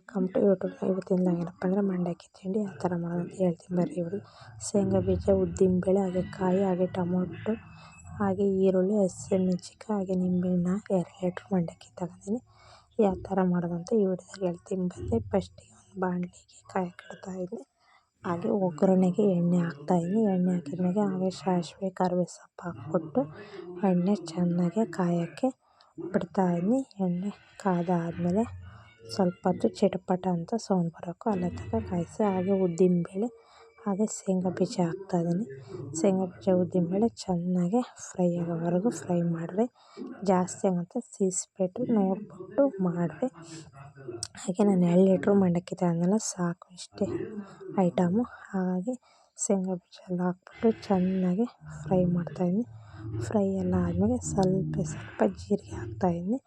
Welcome to YouTube. ಇವತ್ತಿಂದ ಏನಪ್ಪ ಅಂದರೆ ಮಂಡಕ್ಕಿ ತಿಂಡಿ ಯಾವ ಥರ ಮಾಡೋದು ಅಂತ ಹೇಳ್ತೀನಿ ಬರ್ರಿ. ಇವರು ಶೇಂಗಾ ಬೀಜ, ಉದ್ದಿನಬೇಳೆ, ಹಾಗೆ ಕಾಯಿ, ಹಾಗೆ ಟೊಮೊಟೊ, ಹಾಗೆ ಈರುಳ್ಳಿ, ಹಸಿಮೆಣಸಿನ್ಕಾಯಿ, ಹಾಗೆ ನಿಂಬೆಹಣ್ಣು 2 ಲೀಟ್ರ್ ಮಂಡಕ್ಕಿ ತಗೊಂಡಿನಿ. ಯಾವ ಥರ ಮಾಡೋದು ಅಂತ ಈ ವಿಡಿಯೋದಾಗ ಹೇಳ್ತೀನಿ ಬರ್ರಿ. ಫಸ್ಟಿಗೆ ಒಂದು ಬಾಣಲಿಗೆ ಕಾಯಿ ಇದ್ದೀನಿ, ಹಾಗೆ ಒಗ್ಗರಣೆಗೆ ಎಣ್ಣೆ ಹಾಕ್ತಾಯಿದ್ದೀನಿ. ಎಣ್ಣೆ ಹಾಕಿದ್ಮೇಲೆ ಹಾಗೆ ಸಾಸಿವೆ, ಕರಿಬೇವು ಸೊಪ್ಪು ಹಾಕ್ಬಿಟ್ಟು ಎಣ್ಣೆ ಚೆನ್ನಾಗಿ ಕಾಯೋಕ್ಕೆ ಬಿಡ್ತಾಯಿದ್ದೀನಿ. ಎಣ್ಣೆ ಕಾದಾದಮೇಲೆ ಸ್ವಲ್ಪ ಹೊತ್ತು ಚಿಟಪಟ ಅಂತ ಸೌಂಡ್ ಬರೋಕ್ಕೂ ಅಲ್ಲೇ ತನಕ ಕಾಯಿಸಿ, ಹಾಗೆ ಉದ್ದಿನಬೇಳೆ ಹಾಗೆ ಶೇಂಗಾ ಬೀಜ ಹಾಕ್ತಾಯಿದ್ದೀನಿ. ಶೇಂಗಾ ಬೀಜ, ಉದ್ದಿನಬೇಳೆ ಚೆನ್ನಾಗಿ ಫ್ರೈ ಆಗೋವರೆಗೂ ಫ್ರೈ ಮಾಡಿರಿ. ಜಾಸ್ತಿ ಆಗುತ್ತೆ ಸೀಸ್ಬಿಟ್ಟು ನೋಡಿಬಿಟ್ಟು ಮಾಡಿರಿ. ಹಾಗೆ ನಾನು 2 ಲೀಟ್ರ್ ಮಂಡಕ್ಕಿ ತಗೊಂಡಲ್ಲ, ಸಾಕು ಇಷ್ಟೇ ಐಟಮು. ಹಾಗಾಗಿ ಶೇಂಗಾ ಬೀಜ ಎಲ್ಲ ಹಾಕ್ಬಿಟ್ಟು ಚೆನ್ನಾಗಿ ಫ್ರೈ ಮಾಡ್ತಾಯಿದ್ದೀನಿ. ಫ್ರೈ ಎಲ್ಲ ಆದಮೇಲೆ ಸ್ವಲ್ಪ ಜೀರಿಗೆ ಹಾಕ್ತಾಯಿದ್ದೀನಿ.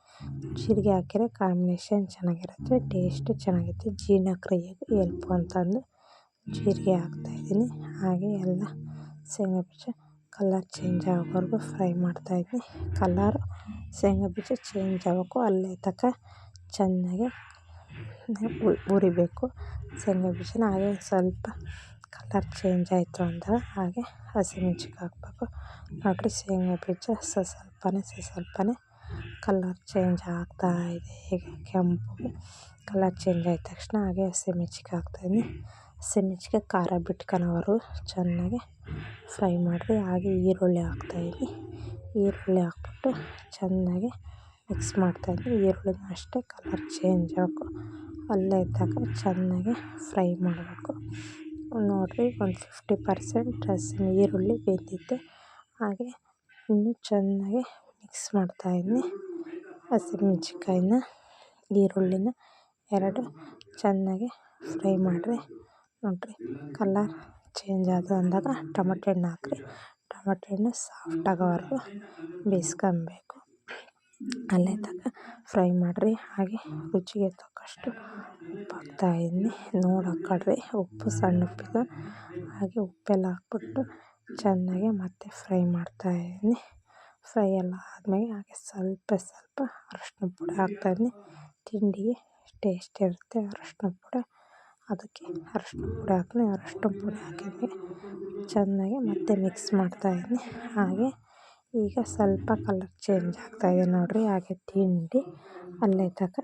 ಜೀರಿಗೆ ಹಾಕಿದ್ರೆ ಕಾಂಬಿನೇಷನ್ ಚೆನ್ನಾಗಿರುತ್ತೆ, ಟೇಸ್ಟ್ ಚೆನ್ನಾಗಿರುತ್ತೆ, ಜೀರ್ಣಕ್ರಿಯೆಗೂ ಹೆಲ್ಪು ಅಂತಂದು ಜೀರಿಗೆ ಹಾಕ್ತಾಯಿದ್ದೀನಿ. ಹಾಗೆ ಎಲ್ಲ ಶೇಂಗಾ ಬೀಜ ಕಲರ್ ಚೇಂಜ್ ಆಗೋವರೆಗೂ ಫ್ರೈ ಮಾಡ್ತಾಯಿದ್ದೀನಿ. ಕಲರ್ ಶೇಂಗಾ ಬೀಜ ಚೇಂಜ್ ಆಗೋಕ್ಕೂ ಅಲ್ಲೇ ತನಕ ಚೆನ್ನಾಗಿ ಹುರಿಬೇಕು ಶೇಂಗಾ ಬೀಜನ. ಹಾಗೆ ಸ್ವಲ್ಪ ಕಲರ್ ಚೇಂಜ್ ಆಯಿತು ಅಂದಾಗ ಹಾಗೆ ಹಸಿಮೆಣ್ಸಿನ್ಕಾಯಿ ಹಾಕ್ಬೇಕು. ನೋಡಿರಿ, ಶೇಂಗಾ ಬೀಜ ಸ್ವಲ್ಪನೇ ಕಲರ್ ಚೇಂಜ್ ಆಗ್ತಾಯಿದೆ. ಈಗ ಕೆಂಪು ಕಲರ್ ಚೇಂಜ್ ಆದ ತಕ್ಷಣ ಹಾಗೆ ಹಸಿಮೆಣ್ಸಿನ್ಕಾಯಿ ಹಾಕ್ತಾಯಿದ್ದೀನಿ. ಹಸಿಮೆಣ್ಸಿನ್ಕಾಯಿ ಖಾರ ಬಿಟ್ಕೊಳೋವರೆಗೂ ಚೆನ್ನಾಗಿ ಫ್ರೈ ಮಾಡಿರಿ. ಹಾಗೆ ಈರುಳ್ಳಿ ಹಾಕ್ತಾಯಿದ್ದೀನಿ. ಈರುಳ್ಳಿ ಹಾಕ್ಬಿಟ್ಟು ಚೆನ್ನಾಗಿ ಮಿಕ್ಸ್ ಮಾಡ್ತಾಯಿದ್ದೀನಿ. ಈರುಳ್ಳಿನೂ ಅಷ್ಟೇ ಕಲರ್ ಚೇಂಜ್ ಆಗಬೇಕು, ಅಲ್ಲೇ ತನಕ ಚೆನ್ನಾಗಿ ಫ್ರೈ ಮಾಡಬೇಕು. ನೋಡಿರಿ, ಒಂದು 50% ಈರುಳ್ಳಿ ಬೆಂದಿದೆ. ಹಾಗೆ ಇನ್ನೂ ಚೆನ್ನಾಗಿ ಮಿಕ್ಸ್ ಮಾಡ್ತಾಯಿದ್ದೀನಿ. ಹಸಿಮೆಣ್ಸಿನ್ಕಾಯಿನ, ಈರುಳ್ಳಿನ 2 ಚೆನ್ನಾಗಿ ಫ್ರೈ ಮಾಡಿರಿ. ನೋಡಿರಿ, ಕಲರ್ ಚೇಂಜ್ ಆದವು ಅಂದಾಗ ಟೊಮಟೊ ಹಣ್ಣು ಹಾಕಿರಿ. ಟೊಮಟೊ ಹಣ್ಣು ಸಾಫ್ಟ್ ಆಗೋವರೆಗೂ ಬೇಯಿಸ್ಕೊಬೇಕು, ಅಲ್ಲೇ ತನಕ ಫ್ರೈ ಮಾಡಿರಿ. ಹಾಗೆ ರುಚಿಗೆ ತಕ್ಕಷ್ಟು ಉಪ್ಪು ಹಾಕ್ತಾಯಿದ್ದೀನಿ. ನೋಡಿ ಹಾಕ್ಕೊಳ್ರಿ, ಉಪ್ಪು ಸಣ್ಣ ಉಪ್ಪಿದು. ಹಾಗೆ ಉಪ್ಪೆಲ್ಲ ಹಾಕ್ಬಿಟ್ಟು ಚೆನ್ನಾಗಿ ಮತ್ತೆ ಫ್ರೈ ಮಾಡ್ತಾಯಿದ್ದೀನಿ. ಫ್ರೈ ಎಲ್ಲ ಆದಮೇಲೆ ಹಾಗೆ ಸ್ವಲ್ಪ ಅರಶಿನ ಪುಡಿ ಹಾಕ್ತಾಯಿದ್ದೀನಿ. ತಿಂಡಿಗೆ ಟೇಸ್ಟ್ ಇರುತ್ತೆ ಅರಶಿನ ಪುಡಿ, ಅದಕ್ಕೆ ಅರಶಿನ ಪುಡಿ ಹಾಕ್ತೀನಿ. ಅರಶಿನ ಪುಡಿ ಹಾಕಿದ್ಮೇಲೆ ಚೆನ್ನಾಗಿ ಮತ್ತೆ ಮಿಕ್ಸ್ ಮಾಡ್ತಾಯಿದ್ದೀನಿ. ಹಾಗೆ ಈಗ ಸ್ವಲ್ಪ ಕಲರ್ ಚೇಂಜ್ ಆಗ್ತಾಯಿದೆ ನೋಡಿರಿ. ಹಾಗೆ ತಿಂಡಿ ಅಲ್ಲೇ ತನಕ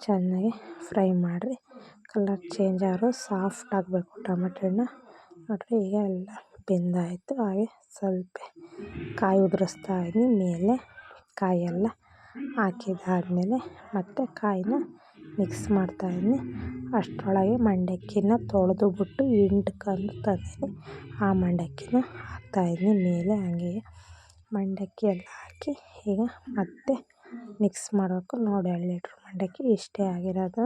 ಚೆನ್ನಾಗಿ ಫ್ರೈ ಮಾಡಿರಿ. ಕಲರ್ ಚೇಂಜ್ ಆದರೂ ಸಾಫ್ಟ್ ಆಗಬೇಕು ಟೊಮೆಟೊ ಹಣ್ಣು. ನೋಡಿರಿ, ಈಗ ಎಲ್ಲ ಬೆಂದಾಯಿತು. ಹಾಗೆ ಸ್ವಲ್ಪ ಕಾಯಿ ಉದುರಿಸ್ತಾಯಿದ್ದೀನಿ ಮೇಲೆ. ಕಾಯೆಲ್ಲ ಹಾಕಿದಾದಮೇಲೆ ಮತ್ತೆ ಕಾಯಿನ ಮಿಕ್ಸ್ ಮಾಡ್ತಾಯಿದ್ದೀನಿ. ಅಷ್ಟರೊಳಗೆ ಮಂಡಕ್ಕಿನ ತೊಳೆದುಬಿಟ್ಟು ಹಿಂಡ್ಕೊಂಡು ತಂದಿದ್ದೀನಿ, ಆ ಮಂಡಕ್ಕಿನ ಹಾಕ್ತಾಯಿದ್ದೀನಿ ಮೇಲೆ. ಹಂಗೆ ಮಂಡಕ್ಕಿ ಎಲ್ಲ ಹಾಕಿ ಈಗ ಮತ್ತೆ ಮಿಕ್ಸ್ ಮಾಡಬೇಕು. ನೋಡಿ, 2 ಲೀಟ್ರ್ ಮಂಡಕ್ಕಿ ಇಷ್ಟೇ ಆಗಿರೋದು.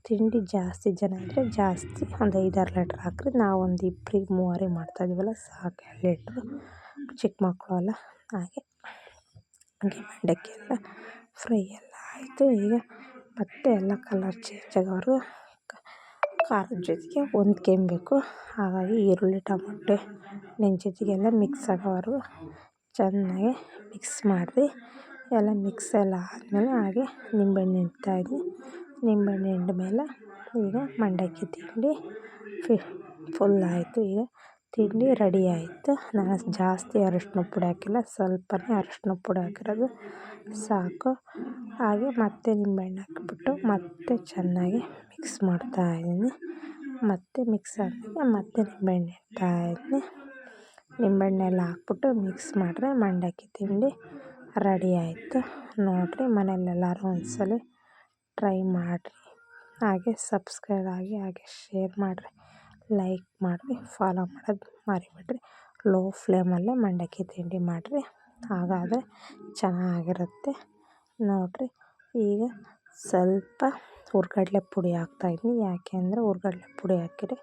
ತಿಂಡಿ ಜಾಸ್ತಿ ಜನ ಇದ್ದರೆ ಜಾಸ್ತಿ ಒಂದು 5-6 ಲೀಟ್ರ್ ಹಾಕ್ರಿ. ನಾವೊಂದು 2-3 ಮಾಡ್ತಾಯಿದ್ದೀವಲ್ಲ, ಸಾಕು 2 ಲೀಟ್ರು. ಚಿಕ್ಕ ಮಕ್ಕಳು ಅಲ್ಲ, ಹಾಗೆ ಮಂಡಕ್ಕಿ ಎಲ್ಲ ಫ್ರೈ ಎಲ್ಲ ಆಯಿತು. ಈಗ ಮತ್ತೆ ಎಲ್ಲ ಕಲರ್ ಚೇಂಜ್ ಆಗೋವರೆಗೂ ಖಾರದ ಜೊತೆಗೆ ಹೊಂದ್ಕೊಬೇಕು. ಹಾಗಾಗಿ ಈರುಳ್ಳಿ, ಟೊಮೊಟೊ ಜೊತೆಗೆಲ್ಲ ಮಿಕ್ಸ್ ಆಗೋವರೆಗೂ ಚೆನ್ನಾಗಿ ಮಿಕ್ಸ್ ಮಾಡಿರಿ. ಎಲ್ಲ ಮಿಕ್ಸ್ ಎಲ್ಲ ಆದಮೇಲೆ ಹಾಗೆ ನಿಂಬೆಹಣ್ಣು ಹಿಂಡ್ತಾಯಿದ್ದೀನಿ. ನಿಂಬೆಹಣ್ಣು ಹಿಂಡ್ಮೇಲೆ ಈಗ ಮಂಡಕ್ಕಿ ತಿಂಡಿ ಫುಲ್ ಆಯಿತು. ಈಗ ತಿಂಡಿ ರೆಡಿ ಆಯಿತು. ನಾನು ಜಾಸ್ತಿ ಅರಶಿನ ಪುಡಿ ಹಾಕಿಲ್ಲ, ಸ್ವಲ್ಪನೇ ಅರಶಿನ ಪುಡಿ ಹಾಕಿರೋದು, ಸಾಕು. ಹಾಗೆ ಮತ್ತೆ ನಿಂಬೆಹಣ್ಣು ಹಾಕಿಬಿಟ್ಟು ಮತ್ತೆ ಚೆನ್ನಾಗಿ ಮಿಕ್ಸ್ ಮಾಡ್ತಾಯಿದ್ದೀನಿ. ಮತ್ತೆ ಮಿಕ್ಸ್ ಆದಮೇಲೆ ಮತ್ತೆ ನಿಂಬೆಹಣ್ಣು ಹಿಂಡ್ತಾಯಿದ್ದೀನಿ. ನಿಂಬೆಹಣ್ಣೆಲ್ಲ ಹಾಕ್ಬಿಟ್ಟು ಮಿಕ್ಸ್ ಮಾಡಿದ್ರೆ ಮಂಡಕ್ಕಿ ತಿಂಡಿ ರೆಡಿ ಆಯಿತು. ನೋಡಿರಿ, ಮನೆಯಲ್ಲೆಲ್ಲರೂ ಒಂದ್ಸಲ ಟ್ರೈ ಮಾಡಿರಿ. ಹಾಗೆ ಸಬ್ಸ್ಕ್ರೈಬ್ ಆಗಿ, ಹಾಗೆ ಶೇರ್ ಮಾಡಿರಿ, ಲೈಕ್ ಮಾಡಿರಿ, ಫಾಲೋ ಮಾಡೋದು ಮರಿಬೇಡ್ರಿ. ಲೋ ಫ್ಲೇಮಲ್ಲೇ ಮಂಡಕ್ಕಿ ತಿಂಡಿ ಮಾಡಿರಿ, ಹಾಗಾದರೆ ಚೆನ್ನಾಗಿರುತ್ತೆ. ನೋಡಿರಿ, ಈಗ ಸ್ವಲ್ಪ ಹುರ್ಗಡ್ಲೆ ಪುಡಿ ಹಾಕ್ತಾಯಿದ್ದೀನಿ. ಯಾಕೆಂದರೆ ಹುರ್ಗಡ್ಲೆ ಪುಡಿ ಹಾಕಿದ್ರೆ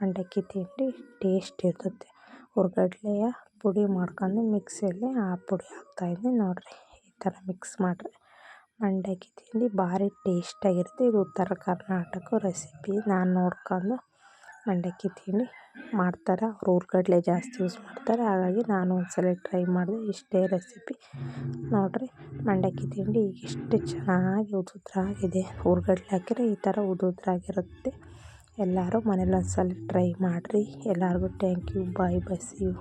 ಮಂಡಕ್ಕಿ ತಿಂಡಿ ಟೇಸ್ಟ್ ಇರ್ತದೆ. ಹುರ್ಗಡ್ಲೆಯ ಪುಡಿ ಮಾಡ್ಕೊಂಡು ಮಿಕ್ಸಿಯಲ್ಲಿ ಆ ಪುಡಿ ಹಾಕ್ತಾಯಿದ್ದೀನಿ. ನೋಡಿರಿ, ಈ ಥರ ಮಿಕ್ಸ್ ಮಾಡಿರಿ ಮಂಡಕ್ಕಿ ತಿಂಡಿ ಭಾರಿ ಟೇಸ್ಟಾಗಿರುತ್ತೆ. ಇದು ಉತ್ತರ ಕರ್ನಾಟಕ ರೆಸಿಪಿ ನಾನು ನೋಡ್ಕೊಂಡು ಮಂಡಕ್ಕಿ ತಿಂಡಿ ಮಾಡ್ತಾರೆ. ಅವ್ರು ಹುರ್ಗಡ್ಲೆ ಜಾಸ್ತಿ ಯೂಸ್ ಮಾಡ್ತಾರೆ. ಹಾಗಾಗಿ ನಾನು ಒಂದ್ಸಲ ಟ್ರೈ ಮಾಡಿದೆ. ಇಷ್ಟೇ ರೆಸಿಪಿ ನೋಡಿರಿ. ಮಂಡಕ್ಕಿ ತಿಂಡಿ ಎಷ್ಟು ಚೆನ್ನಾಗಿ ಉದುದ್ರಾಗಿದೆ. ಹುರ್ಗಡ್ಲೆ ಹಾಕಿದ್ರೆ ಈ ಥರ ಉದುದ್ರಾಗಿರುತ್ತೆ. ಎಲ್ಲರೂ ಮನೇಲಿ ಒಂದ್ಸಲ ಟ್ರೈ ಮಾಡಿರಿ. ಎಲ್ಲರಿಗೂ thank you. Bye. See you.